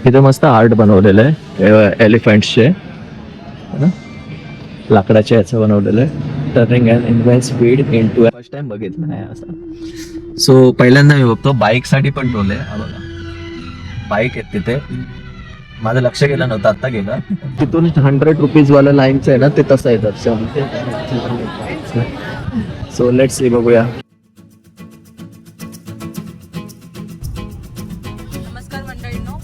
इथे मस्त आर्ट बनवलेलं आहे एलिफंट्सचे ना, लाकडाच्या याचं बनवलेलं आहे. Turning and invent speed in to first time बघितलं आहे असं. सो पहिल्यांदा मी बघतो बाईकसाठी पण टोल आहे. हा बघा बाईक आहेत तिथे, माझं लक्ष गेलं नव्हतं, आता गेलं. तिथून 100 रुपीज वाला लाईनचं आहे ना, ते तसं येतात. सो लेट्स सी, बघूया. नमस्कार मंडळींनो.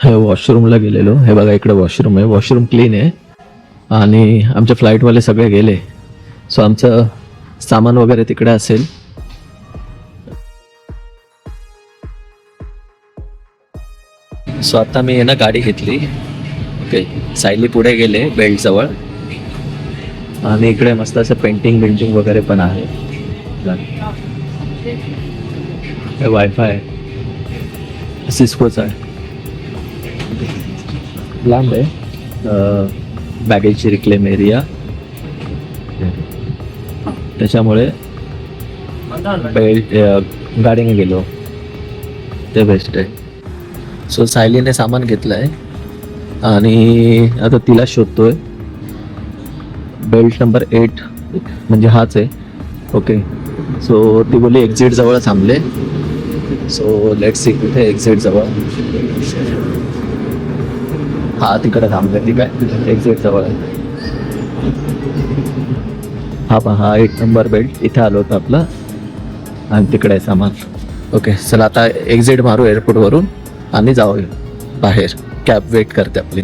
हे वॉशरूमला गेलेलो. हे बघा इकडे वॉशरूम आहे. वॉशरूम क्लीन आहे आणि आमचे फ्लाईटवाले सगळे गेले. सो आमचं सामान वगैरे तिकडे असेल. सो आता मी ना गाडी घेतली. ओके, सायली पुढे गेले बेल्ट जवळ आणि इकडे मस्त असं पेंटिंग वगैरे पण आहे. वायफाय सिस्कोचा आहे. लांब आहे बॅगेजची रिक्लेम एरिया, त्याच्यामुळे बेल्ट गाडीने गेलो ते बेस्ट आहे. सो सायलीने सामान घेतलं आहे आणि आता तिला शोधतोय. बेल्ट नंबर 8 म्हणजे हाच आहे. ओके, सो ती बोली एक्झिट जवळ थांबले. सो लेट्स सी कुठे एक्झिट जवळ. हा तिकडे थांबले. ती काय एक्झिट जवळ आहे. हा पहा, हा 8 नंबर बेल्ट इथे आलो होतं आपलं आणि तिकडे आहे सामान. ओके, चला आता एक्झिट मारू एअरपोर्टवरून आणि जाऊ बाहेर. कॅब वेट करते आपली.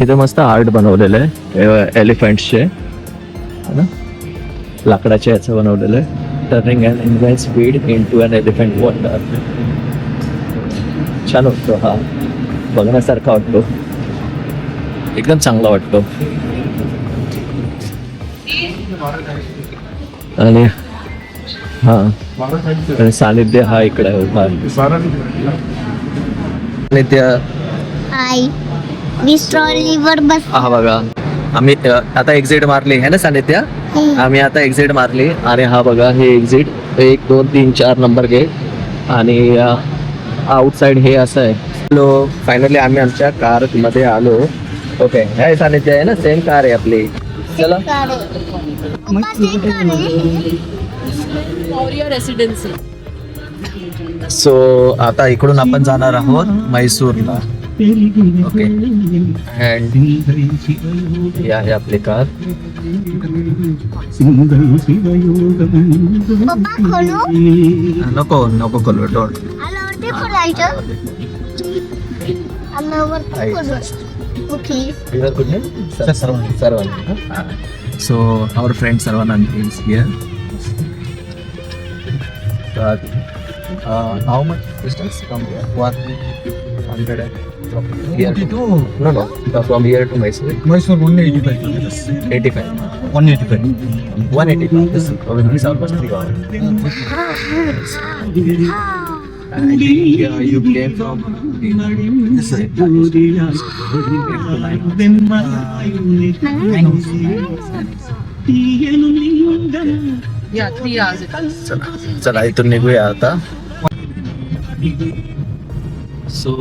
इथे मस्त आर्ट बनवलेलं आहे एलिफंट्सचे ना, लाकडाच्या याचं बनवलेलं आहे. Turning and invent speed in to an elephant water. छान वाटतो हा, बघण्यासारखा वाटतो, एकदम चांगला वाटतो. आणि हा सानिध्य हा इकडे आहे. सानिध्य हाय, मी ट्रॉलीवर बस. हा बघा, आम्ही आता एक्झिट मारली आहे ना सानिध्य. आम्ही आता एक्झिट मारली आणि हा बघा हे एक्झिट 1 2 3 4 नंबर गेट आणि आउटसाइड हे असं आहे. हॅलो, फायनली आम्ही आमच्या कार मध्ये आलो. ओके, हे सानिध्य आहे ना, सेम कार आहे आपली. चला, मौर्य रेसिडेन्सी. सो आता इकडून आपण जाणार आहोत म्हैसूरला. ओके, अँड ही आहे आपली कार. पप्पा खोलो. नको नको करू, डोंट. आल्यावरती खोलायचं. आल्यावरती खोलू. ओके. सर्वांना. So our friend Sarvanand is here. How much distance from here? 100 here to no from here to Mysore 185. 85 185. This is almost 3 hours. And you came from this side. या 3 hours. चला इथून निघूया आता. सो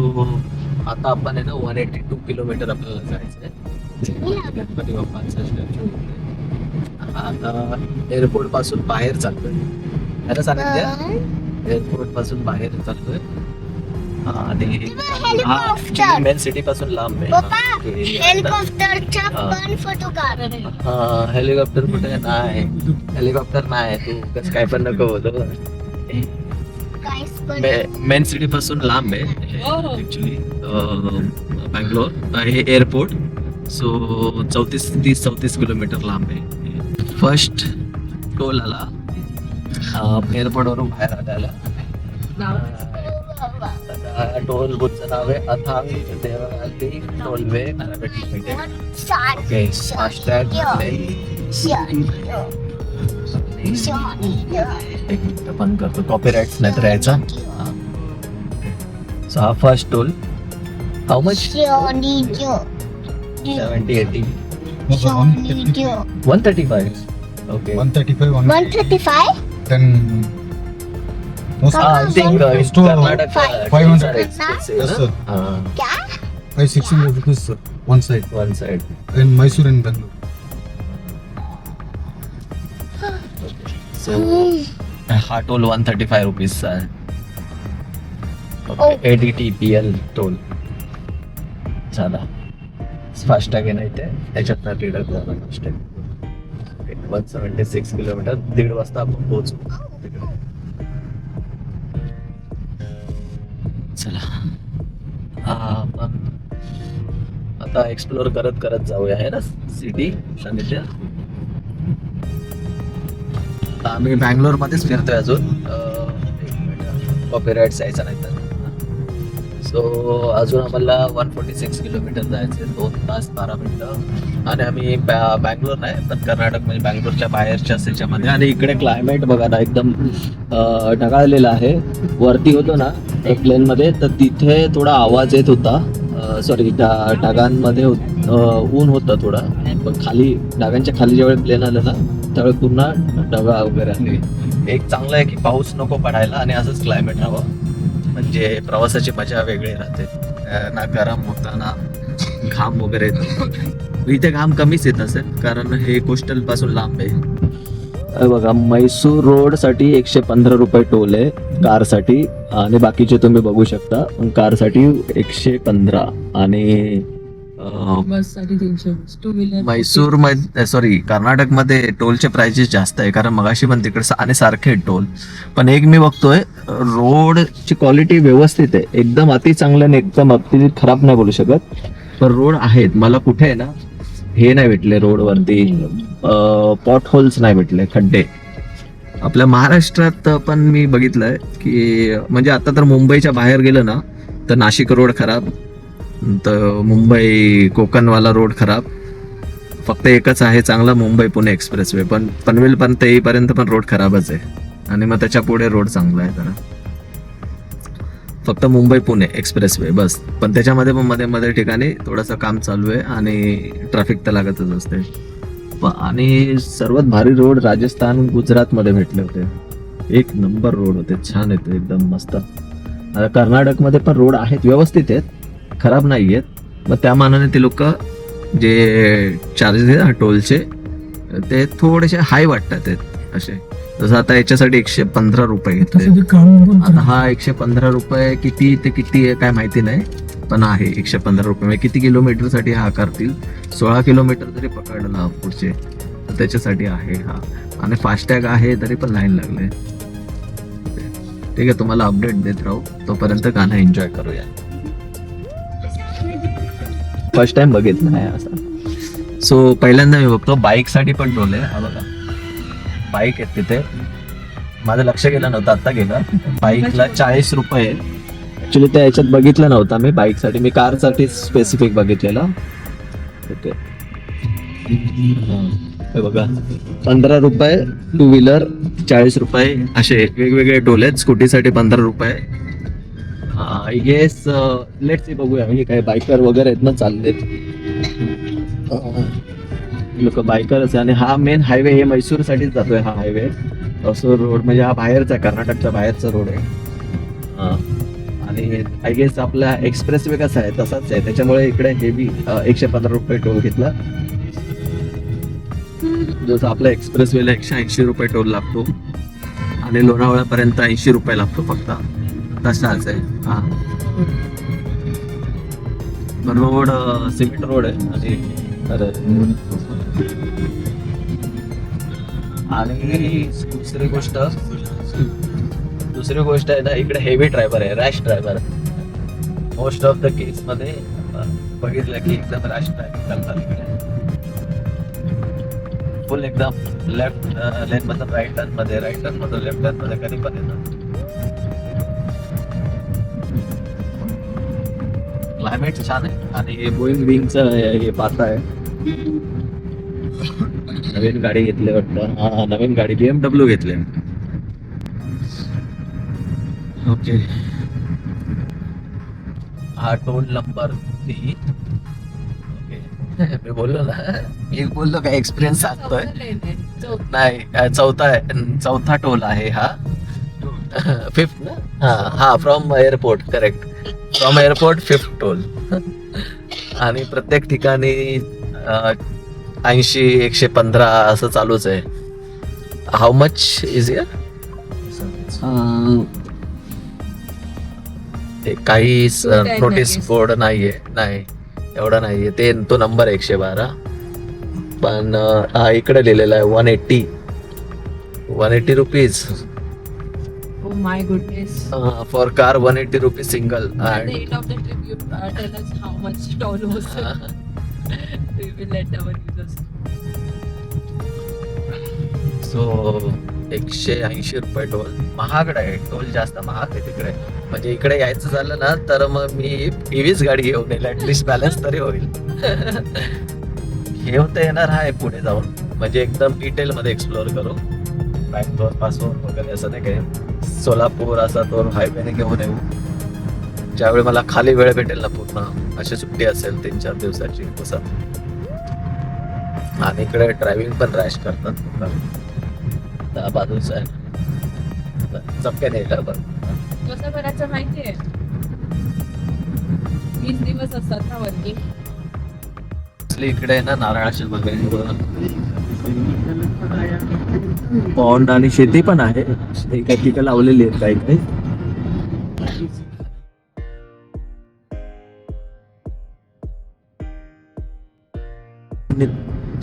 आता आपण आहे ना 182 किलोमीटर आपल्याला जायचं आहे गणपती बाप्पांचा स्टॅच्यू. आता एअरपोर्ट पासून बाहेर चाललोय. अरे सानिध्य, एअरपोर्ट पासून बाहेर चाललोय आणि मेन सिटी पासून लांब आहे. हेलिकॉप्टरचा पण फोटो काढ. हेलिकॉप्टर कुठे नाही, हेलिकॉप्टर नाही. तू कसं काय पण नको बोलू. मेन सिटी पासून लांब आहे ऍक्च्युली बँगलोर हे एअरपोर्ट. सो 34 किलोमीटर लांब आहे. फर्स्ट टोल आला एअरपोर्ट वरून बाहेर आल्याला. टोल बूथचं नाव आहे Athang Deolali tollway private limited. Okay, FASTag एक मिनिट बंद करतो, कॉपीराइट्स नाही तर यायचा. सो हा first toll. How much? 70-80 Video. 135 okay 135, 135? then most I think It's too- Karnataka 500. are expensive, Yes, na? sir. क्या? 500-600 rupees sir, one side. One side. In Mysore and Bangalore. So हा toll 135 रुपीजचा आहे. Oh. ADTPL toll झाला. FASTag आहे नाही ते त्याच्यात redact झाला FASTag. 176 kilometre 1.5 वाजता आपण पोहोचू तिकडे. चला आपण आता एक्सप्लोर करत करत जाऊया आहे ना सिटी सांगितल्या. आम्ही बँगलोर मध्येच फिरतोय अजून. कॉपीराईट यायचा नाही तर. सो अजून आम्हाला 146 किलोमीटर जायचे 2 तास 12 मिनिटं. आणि आम्ही बँगलोर नाही पण कर्नाटक म्हणजे बँगलोरच्या बाहेरच्या त्याच्यामध्ये. आणि इकडे क्लायमेट बघा ना एकदम ढगाळलेलं आहे. वरती होतो ना प्लेनमध्ये तर तिथे थोडा आवाज येत होता. सॉरी ढगांमध्ये ऊन होतं थोडा. पण खाली ढगांच्या खाली ज्यावेळी प्लेन आलं ना त्यावेळी पूर्ण ढगा वगैरे आले. एक चांगलं आहे की पाऊस नको पडायला आणि असंच क्लायमेट हवं म्हणजे प्रवासाची मजा वेगळी राहते. ना गरम होता ना घाम वगैरे येतो. इथे घाम कमीच येत असेल कारण हे कोस्टल पासून लांब आहे. बघा म्हैसूर रोड साठी 115 रुपये टोल आहे कारसाठी. आणि बाकीचे तुम्ही बघू शकता कारसाठी 115. आणि बस साठी 300 टू व्हीलर म्हैसूर मध्ये सॉरी कर्नाटकमध्ये टोलचे प्राइजेस जास्त आहे कारण मगाशी पण तिकडे आणि सारखे टोल. पण एक मी बघतोय रोडची क्वालिटी व्यवस्थित आहे एकदम अति चांगलं आणि एकदम अति खराब नाही बोलू शकत. पण रोड आहेत. मला कुठे आहे ना हे नाही भेटले रोडवरती पॉट होल्स नाही भेटले खड्डे. आपल्या महाराष्ट्रात पण मी बघितलंय की म्हणजे आता तर मुंबईच्या बाहेर गेलं ना तर नाशिक रोड खराब तर मुंबई कोकणवाला रोड खराब. फक्त एकच आहे चांगला मुंबई पुणे एक्सप्रेसवे. पण पनवेलपर्यंत येईपर्यंत पण रोड खराबच आहे. आणि मग त्याच्या पुढे रोड चांगला आहे जरा. फक्त मुंबई पुणे एक्सप्रेसवे बस. पण त्याच्यामध्ये पण मध्ये मध्ये ठिकाणी थोडंसं काम चालू आहे आणि ट्रॅफिक तर लागतच असते. आणि सर्वात भारी रोड राजस्थान गुजरातमध्ये भेटले होते. एक नंबर रोड होते छान येते एकदम मस्त. आता कर्नाटकमध्ये पण रोड आहेत व्यवस्थित आहेत खराब नाही आहेत. मग त्या मानाने ते लोक जे चार्जेस आहेत टोलचे ते थोडेसे हाय वाटतात आहेत असे. जसं आता याच्यासाठी 115 रुपये घेतले. आता हा 115 रुपये किती ते किती आहे काय माहिती नाही पण आहे 115 रुपये. म्हणजे किती किलोमीटरसाठी हा करतील 16 किलोमीटर जरी पकडलं ना पुढचे तर त्याच्यासाठी आहे हा. आणि फास्टॅग आहे तरी पण लाईन लागले. ठीक आहे तुम्हाला अपडेट देत राहू तोपर्यंत गाणं एन्जॉय करूया. फर्स्ट टाइम बघितलं आहे असं. सो पहिल्यांदा मी बघतो बाईकसाठी पण टोल आहे. हा बघा बाईक आहेत तिथे. माझं लक्ष गेलं नव्हतं आता गेलं. बाईकला 40 रुपये. ऍक्च्युली त्या ह्याच्यात बघितलं नव्हतं मी बाईकसाठी. मी कारसाठी स्पेसिफिक बघितलेलं. ओके हे बघा 15 रुपये टू व्हीलर 40 रुपये असे वेगवेगळे टोल आहेत. स्कूटीसाठी 15 रुपये. येस लेट्स सी बघूया म्हणजे काय बायकर वगैरे आहेत ना चाललेत लोक बायकरच आहे. आणि हा मेन हायवे हे म्हैसूर साठीच जातोय हा हायवे. म्हैसूर रोड म्हणजे हा बाहेरचा कर्नाटकचा बाहेरचा रोड आहे. आणि आय गेस आपला एक्सप्रेस वे कसा आहे तसाच आहे त्याच्यामुळे इकडे हेवी 115 रुपये टोल घेतला. जसं आपल्या एक्सप्रेस वेला 180 रुपये टोल लागतो आणि लोणावळ्यापर्यंत 80 रुपये लागतो फक्त. तसाच आहे हा रोड. सिमेंट रोड आहे आणि दुसरी गोष्ट आहे ना इकडे हेवी ड्रायव्हर आहे rash driver. Most of the case मध्ये बघितलं की एकदम रॅश ड्रायव्हिंग करतात इकडे. फुल एकदम लेफ्ट लेन मधून राईट टर्न मध्ये राईट टर्न मधून लेफ्ट टर्न मध्ये कधी पण येतात. क्लायमेट छान आहे. आणि बोईंग विंगचं हे पाहता आहे नवीन गाडी घेतली वाटतं. हा नवीन गाडी BMW घेतली. ओके हा टोल नंबर 3. ओके मी बोललो ना, मी बोललो काय एक्सपिरियन्स सांगतोय. नाही चौथा टोल आहे हा. फिफ्थ ना, हा from airport, correct. From airport 5th toll. आणि प्रत्येक ठिकाणी 80, 115 असं चालूच आहे. How much is year? ते काही नोटीस बोर्ड नाहीये, नाही एवढं नाहीये. ते तो नंबर 112, पण इकडे लिहिलेला आहे 180 rupees. Oh my goodness. For car 180 rupees single. At the end of the trip, you tell us how much toll was it. We will let our users. So 180 रुपये टोल. महागड आहे, टोल जास्त महाग आहे तिकडे. म्हणजे इकडे यायचं झालं ना तर मग मी EVच गाडी घेऊन येईल, ऍटलिस्ट बॅलन्स तरी होईल. घेऊन तर येणार आहे पुढे जाऊन, म्हणजे एकदम डिटेल मध्ये एक्सप्लोअर करू. बँगलोर पासून वगैरे असं नाही काय, सोलापूर असा तो हायवेने घेऊन येऊ. ज्यावेळी मला खाली वेळ भेटेल ना, पूर्ण अशी सुट्टी असेल 3-4 दिवसाची तसं. आणि इकडे ड्रायव्हिंग पण रॅश करतात. त्या बाजूच आहे, चपक्याने येतात. कसं करायचं माहितीये, 20 दिवस असतात ना वर्किंग. इकडे ना नारळाच्या बागा, पॉन्ड आणि शेती पण आहे. एका ठिकाणी लावलेली आहेत काही काही.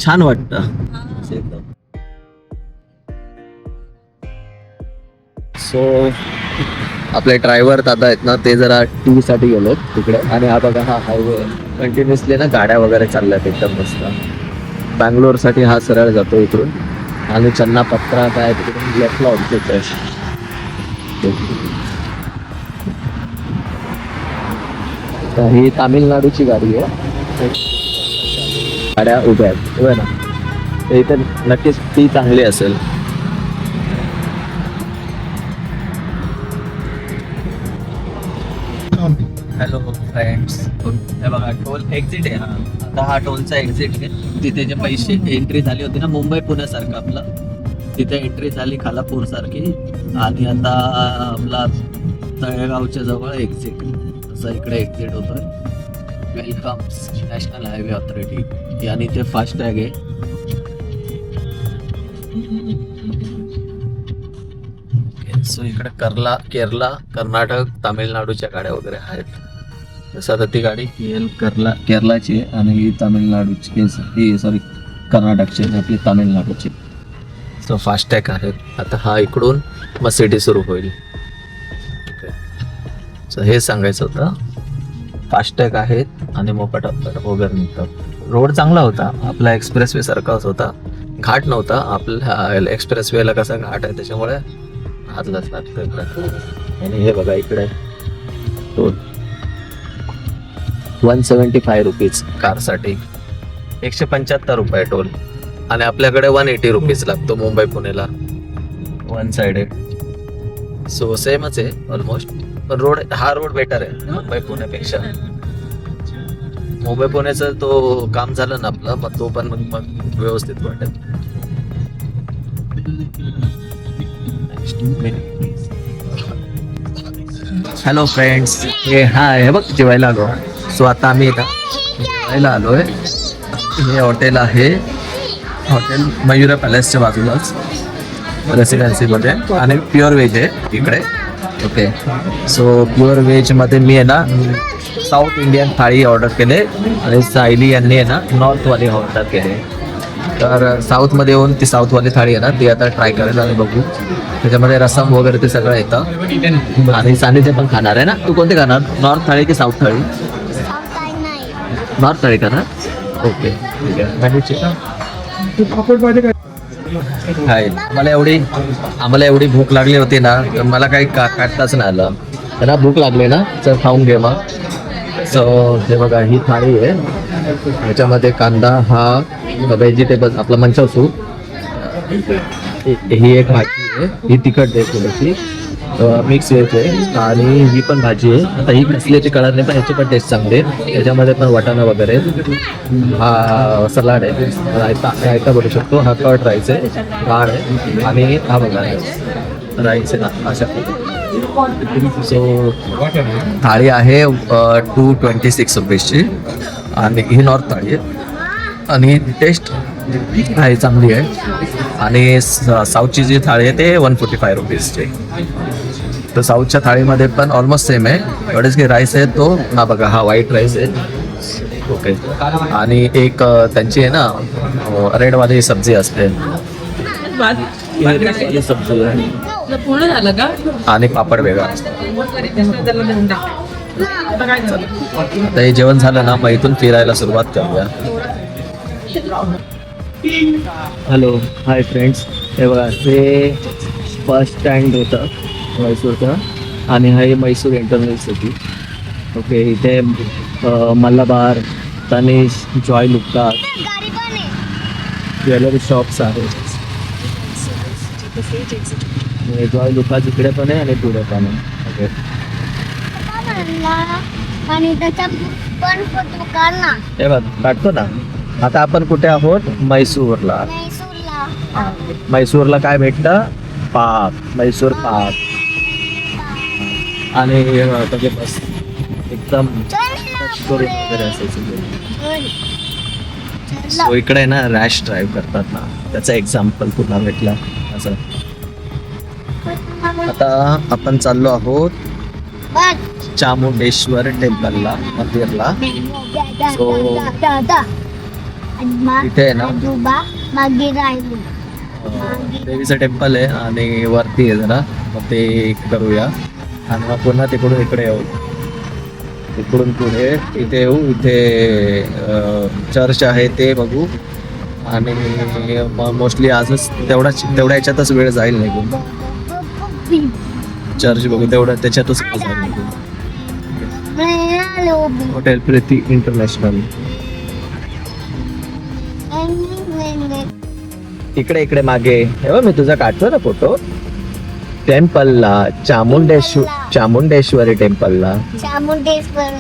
छान वाटतं. सो आपले ड्रायव्हर दादा आहेत ना, ते जरा टी साठी गेलेत तिकडे. आणि हा बघा, हा हायवे कंटिन्युअसली ना गाड्या वगैरे चालल्यात एकदम मस्त. बँगलोर साठी हा सरळ जातो इकडून, आणि चन्नापत्रा काय तिकडून लेफ्टला होते. ही तामिळनाडूची गाडी आहे. गाड्या उभ्या आहेत उभ्या ना, तर इथे नक्कीच ती चांगली असेल. हॅलो फ्रेंड्स, हे बघा टोल एक्झिट आहे हा. आता हा टोलचा एक्झिट आहे. तिथे जे पैसे एंट्री झाली होती ना, मुंबई पुण्यासारखं आपलं, तिथे एंट्री झाली खालापूर सारखी. आणि आता आपला तळेगावच्या जवळ एक्झिट, असं इकडे एक्झिट होतोय. Welcome national highway authority. आणि ते फास्टॅग आहे. सो इकडे केरला, कर्नाटक, तामिळनाडूच्या गाड्या वगैरे आहेत. जसं आता ती गाडी केरलाची आहे, आणि ही तामिळनाडूची, ही सॉरी कर्नाटकची आहे, आपली तामिळनाडूची. सो फास्टॅग आहेत. आता हा इकडून मग सिटी सुरू होईल. सो हे सांगायचं होतं, फास्टॅग आहेत आणि मग पटापट वगैरे निघतात. रोड चांगला होता, आपला एक्सप्रेस वे सारखाच होता, घाट नव्हता. आपल्या एक्सप्रेस वेला कसा घाट आहे त्याच्यामुळे हातलाच लागतो इकडे. आणि हे बघा इकडे टोल 175 रुपीज कारसाठी, 175 रुपये टोल. आणि आपल्याकडे 180 रुपीज लागतो मुंबई पुणेला, वन साइडेड. सो सेमच आहे ऑलमोस्ट. पण हा रोड बेटर आहे मुंबई पुण्यापेक्षा. मुंबई पुण्याचं तो काम झालं ना आपलं, मग तो पण मग व्यवस्थित वाटेल. हॅलो फ्रेंड्स, हे बघ जेवायला आलो. सो आता आम्ही जेवायला आलोय. हे हॉटेल आहे, हॉटेल मयुरा पॅलेसच्या बाजूलाच रेसिडेन्सीमध्ये. आणि प्युअर व्हेज आहे इकडे. ओके, सो प्युअर व्हेजमध्ये मी आहे ना साऊथ इंडियन थाळी ऑर्डर केले, आणि सायली यांनी आहे ना नॉर्थवाली ऑर्डर केले. तर साऊथमध्ये येऊन ती साऊथवाली थाळी आहे ना, ती आता ट्राय करायला आणि बघू. त्याच्यामध्ये रसम वगैरे ते सगळं येतं. आणि सानीचे पण खाणार आहे ना. तू कोणते खाणार, नॉर्थ थाळी की साऊथ थाळी? नॉर्थ थाळी खाणार. ओके ठीक आहे. आम्हाला एवढी भूक लागली होती ना, तर मला काही काढताच नाही आलं. त्यांना भूक लागली ना, तर खाऊन घे मग. सो हे बघा, ही थाळी आहे. ह्याच्यामध्ये कांदा, हा व्हेजिटेबल आपला मंचाव सूप, ही एक भाजी आहे, ही तिखट आहे थोडीशी. मिक्स व्हेज आहे आणि ही पण भाजी आहे. आता ही कसल्याची कळत नाही पण ह्याची पण टेस्ट चांगली आहे. याच्यामध्ये पण वाटाणा वगैरे हा सलाड आहे, रायता बनवू शकतो. हा कर्ड राईस आहे, डाळ आहे आणि हा बघा राईस आहे ना अशा. सो थाळी आहे 226 रुपीजची आणि ही नॉर्थ थाळी आहे आणि टेस्ट आहे चांगली आहे. आणि साऊथची जी थाळी आहे ते 145 रुपीजची. तर साऊथच्या थाळीमध्ये पण ऑलमोस्ट सेम आहे. एवढेच की राईस आहे तो हा बघा हा व्हाईट राईस आहे. ओके. आणि एक त्यांची आहे ना रेडवाली सब्जी असते, सब्जी आहे पूर्ण झालं का? आणि पापड वेगळा असतो. त्याला देऊन टाक. आता काय झालं? आता हे जेवण झालं ना मग इथून फिरायला सुरुवात करूया. हॅलो हाय फ्रेंड्स, हे बघा हे बस स्टँड होतं मैसूरचं आणि हा मैसूर इंटरनल सिटी. ओके. इथे मलाबार, तनिष, जॉय लुक्का गाडी पण आहे. ज्वेलरी शॉप्स आहेत. जॉय लुक्का इकडे पण आहे आणि पुढे पण आहे. ओके. पप्पा म्हणला आणि त्याचा पण फोटो काढ ना. हे बघ काढतो ना. आता आपण कुठे आहोत? मैसूरला. मैसूरला. मैसूरला काय भेटतं? पाक, मैसूर पाक. आणि म्हणजे बस एकदम चल ना. सो इकडे ना रॅश ड्राईव्ह करतात ना, त्याचा एक्झाम्पल पुन्हा भेटला असं. आता आपण चाललो आहोत चामुंडेश्वर टेम्पलला, मंदिरला. So, इथे आहे ना मागे राहिलो. देवीचं टेम्पल आहे आणि वरती आहे जरा, मग ते करूया आणि मग पुन्हा तिकडून इकडे येऊ. तिकडून पुढे इथे येऊ. इथे चर्च आहे ते बघू आणि मोस्टली आजच तेवढ्या याच्यातच वेळ जाईल निघून. चर्च बघू तेवढं त्याच्यातच वेळ जाईल निघून. Hotel Preeti international. इकडे इकडे मागे हे बघ, मी तुझा काढतो ना फोटो. टेम्पलला चामुंडेश्वरी टेम्पलला. चामुंडेश्वर.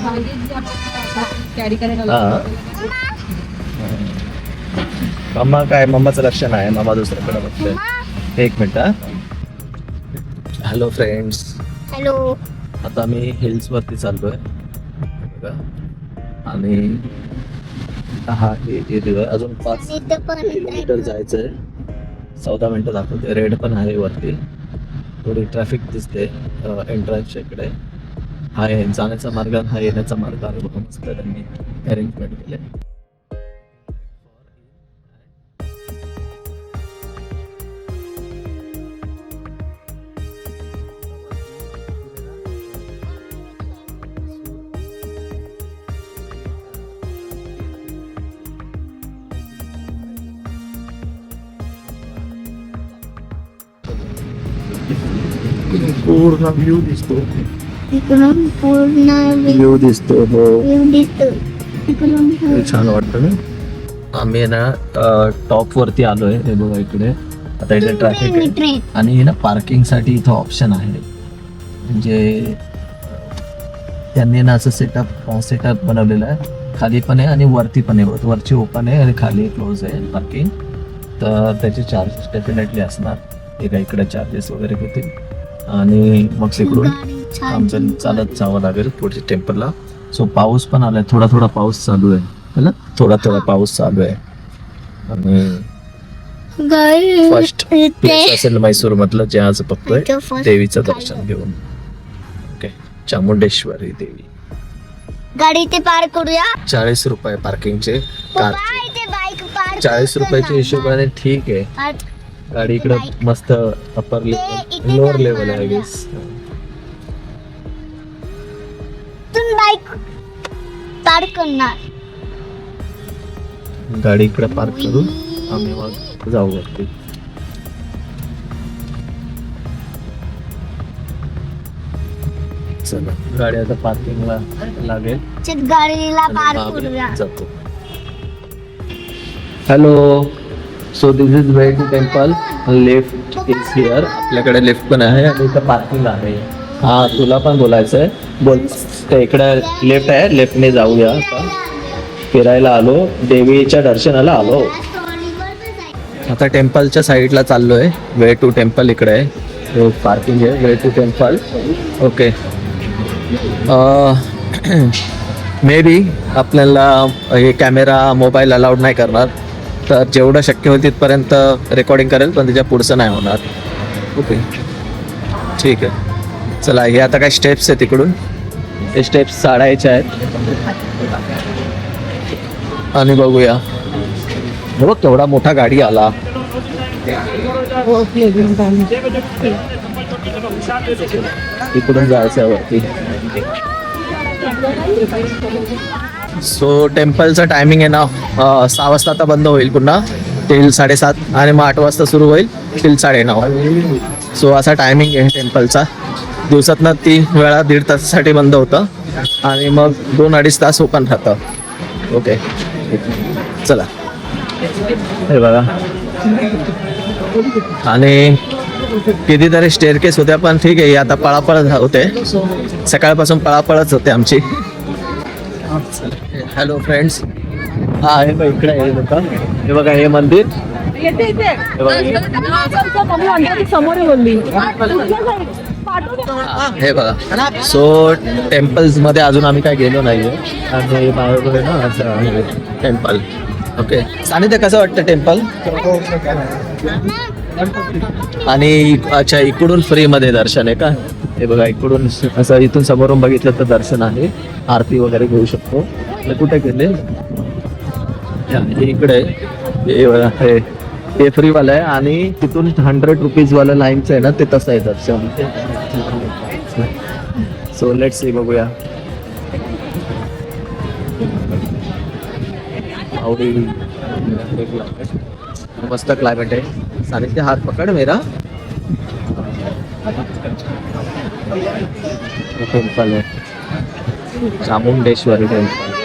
कॅरी करायला हा. मम्मा काय मम्माचं लक्ष नाही, मम्मा दुसऱ्याकडे बघतोय. एक मिनिट हा. Hello friends, hello. आता मी हिल्स वरती चाललोय बघा. आणि हा हे अजून 5 किलोमीटर जायचंय. 14 मिनिटं दाखवते. रेड पण आहे वरती. थोडी ट्रॅफिक दिसते एंट्रन्सच्या इकडे. हा जाण्याचा मार्ग आणि हा येण्याचा मार्ग आहे बघा, मस्त त्यांनी अरेंजमेंट केले. पूर्ण व्ह्यू दिसतो. इकडून पूर्ण व्ह्यू दिसतो. हो व्ह्यू दिसतो. इकडून हे छान वाटतं ना. आम्ही ना टॉप वरती आलोय. हे बघा इकडे आता इथे ट्रॅफिक आहे ट्रेन. आणि ना पार्किंग साठी इथं ऑप्शन आहे. म्हणजे त्यांनी ना असं सेटअप बनवलेलं आहे. खाली पण आहे आणि वरती पण आहे. वरची ओपन आहे आणि खाली क्लोज आहे पार्किंग. तर त्याचे चार्जेस डेफिनेटली असणार. हे काय इकडे चार्जेस वगैरे घेतील आणि मग तिकडून आमचं चालत जावं लागेल पुढच्या टेम्पलला. सो पाऊस पण आलाय, थोडा थोडा पाऊस चालू आहे ना, थोडा पाऊस चालू आहे. आणि फर्स्ट प्लेस असेल मैसूर मधलं जे आज बघतोय देवीचं दर्शन घेऊन. ओके. चामुंडेश्वरी देवी. गाडी ते पार्क करूया. 40 रुपये पार्किंगचे पप्पा कारचे. इथे बाईक पार्क. 40 रुपयाच्या हिशोबाने ठीक आहे. गाडी इकडे मस्त अपर लेवल लोअर लेवल आहे गेस. तून बाईक पार्क करणार. गाडी इकडे पार्क करून आम्ही मग जाऊ वरती. चला गाडी आता पार्किंगला लागेल. चल गाडीला आणि पार्क मग आम्ही करूया. जातो. Hello so this is way to temple. Lift is here. आपल्याकडे लिफ्ट पण आहे आणि इथं पार्किंग आहे. हा तुला पण बोलायचं आहे. बोल. तर इकडे लिफ्ट आहे. लिफ्टने जाऊया आता. फिरायला आलो, देवीच्या दर्शनाला आलो. आता टेम्पलच्या साईडला चाललोय. वे टू टेम्पल इकडे आहे. पार्किंग आहे. Way to temple. Okay. Maybe आपल्याला हे कॅमेरा मोबाईल अलाउड नाही करणार, तर जेवढं शक्य होईल तिथपर्यंत रेकॉर्डिंग करेल, पण त्याच्या पुढचं नाही होणार. ओके ठीक आहे. चला, हे आता काय स्टेप्स आहेत तिकडून. ते स्टेप्स चढायचे आहेत आणि बघूया. हे बघ केवढा मोठा गाडी आला. इकडून जायचं आहे वरती. सो टेम्पलचं टायमिंग आहे ना 6 वाजता आता बंद होईल पुन्हा टिल 7:30 आणि मग 8 वाजता सुरू होईल टिल 9:30. सो असा टायमिंग आहे टेम्पलचा. दिवसातनं 3 वेळा 1.5 तासासाठी बंद होतं आणि मग 2-2.5 तास ओपन राहतं. ओके चला. हे बघा. आणि कितीतरी स्टेअरकेस होत्या, पण ठीक आहे. आता पळापळ होते. सकाळपासून पळापळच होते आमची. Hello friends. हा हे बघ इकडे आहे बघा. हे बघा हे मंदिर. हे बघा. सो टेम्पल्स मध्ये अजून आम्ही काय गेलो नाहीये. आणि बाहेर ना असं टेम्पल. ओके. सानिध्य कसं वाटतं टेम्पल? आणि अच्छा इकडून फ्री मध्ये दर्शन आहे का? हे बघा इकडून असं इथून समोरून बघितलं तर दर्शन आहे. आरती वगैरे घेऊ शकतो. कुठे गेले? इकडे हे फ्री वाला आहे आणि तिथून 100 रुपीज वाला लाईनचं आहे ना, ते तसं आहे दर्शन. So let's see. बघूया. आवडी मस्त क्लायमेट आहे. सानिध्य हात पकड मेरा. टेम्पल आहे चामुंडेश्वरी टेम्पल.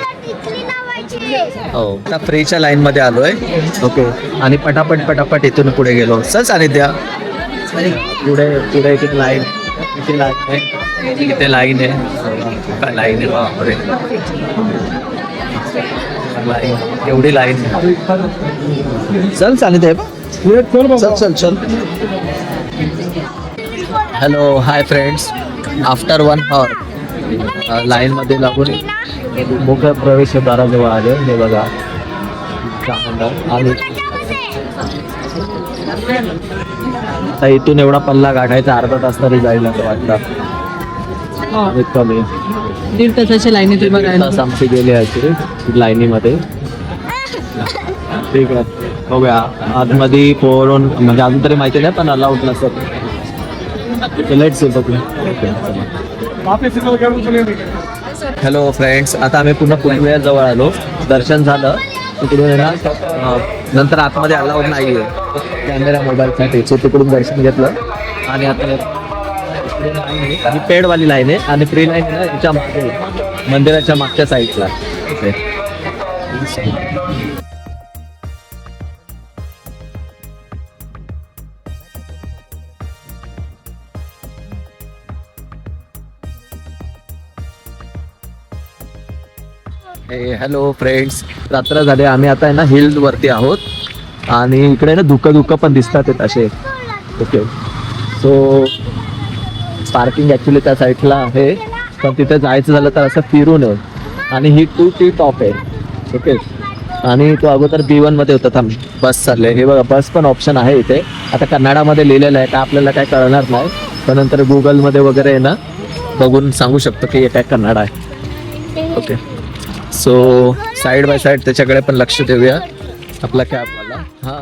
हो आता फ्रीच्या लाईन मध्ये आलोय. ओके. आणि पटापट इथून पुढे गेलो. चल सानिध्य. पुढे पुढे किती लाईन. किती लाईन आहे. किती लाईन आहे. काय लाईन आहे बापरे. लाईन एवढी लाईन. चल सानिध्य. चल. Hello hi friends. आफ्टर 1 आवर लाईन मध्ये लागून मुख्य प्रवेशद्वाराजवळ आले. हे बघा आणि आता इथून एवढा पल्ला गाठायचा 1/2 तास तरी जाईल असं वाटतं. कमी 1.5 तासाच्या लाईनीत तास आमचे गेले आहे लाईनीमध्ये. ठीक आहे. बघूया आतमध्ये पोरून म्हणजे अजून तरी माहिती नाही, पण अलाउड नसत. लेट्स बघूया. Hello friends. आता आम्ही पुन्हा पुण्याच्या जवळ आलो. दर्शन झालं तिकडून येणार. नंतर आतमध्ये अलाउड नाही आहे कॅमेरा मोबाईलसाठी. सो तिकडून दर्शन घेतलं आणि आता आणि पेडवाली लाईन आहे आणि फ्री लाईन आहे ना याच्या मागे मंदिराच्या मागच्या साईडला. Hello friends. रात्र झाले. आम्ही आता आहे ना हिल्स वरती आहोत आणि इकडे ना धुकं पण दिसतात आहेत असे. ओके. सो पार्किंग ॲक्च्युली त्या साईडला आहे, पण तिथे जायचं झालं तर असं फिरून आहे. आणि ही 2T टॉप आहे. ओके. आणि तो अगोदर B1 मध्ये होता. थांब बस चालले. हे बघा बस पण ऑप्शन आहे इथे. आता कन्नडामध्ये लिहिलेलं आहे का आपल्याला काय कळणार नाही, पण नंतर गुगलमध्ये वगैरे आहे ना बघून सांगू शकतो की हे काय कन्नड आहे. Okay. So side by side त्याच्याकडे पण लक्ष देऊया आपला कॅबवाला. हां